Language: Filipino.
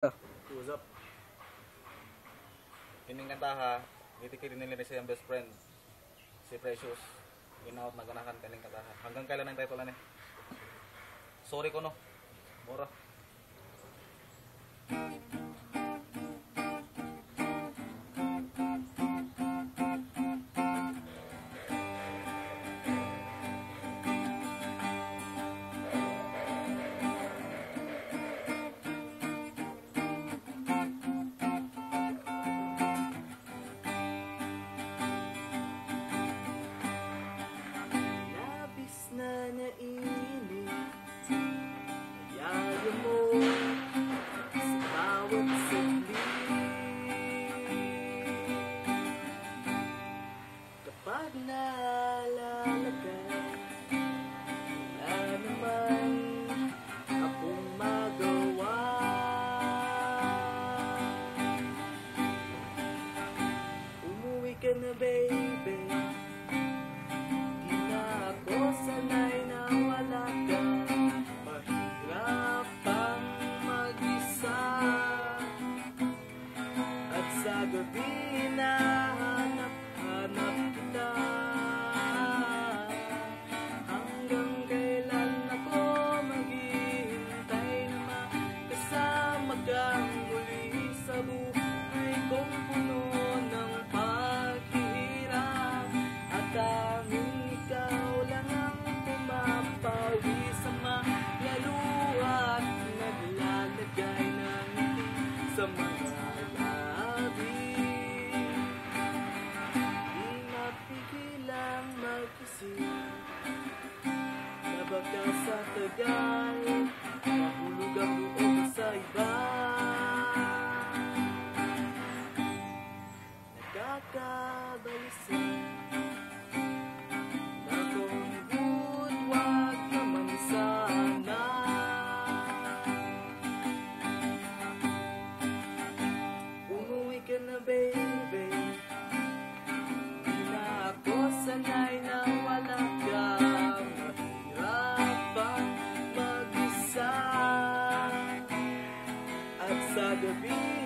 What's up? Kining kanta ha, itikid nila sa iyang best friend, si Precious. Inaot na ganahan kining kanta ha. Hanggang kailan ang title na ni? Sorry ko no. Mura. Kapag naalala ka, wala naman akong magawa. Umuwi ka na baby, di na ako sanay na wala ka. Mahirap ang mag-isa, at sa gabi na hanap kita. Hanggang kailan ako maghihintay na makasama kang muli sa buhay kong puno ng paghihirap. At tanging ikaw lang ang pumapawi sa mga luha at naglalagay ng ngiti sa mga na baka sa tagal mahulog ang loob sa iba. Nagkakabalisa na kung good, wag naman sana. Umuwi ka na baby, di na ako sanay na wala ka. Mahirap ang mag-isa, at sa gabi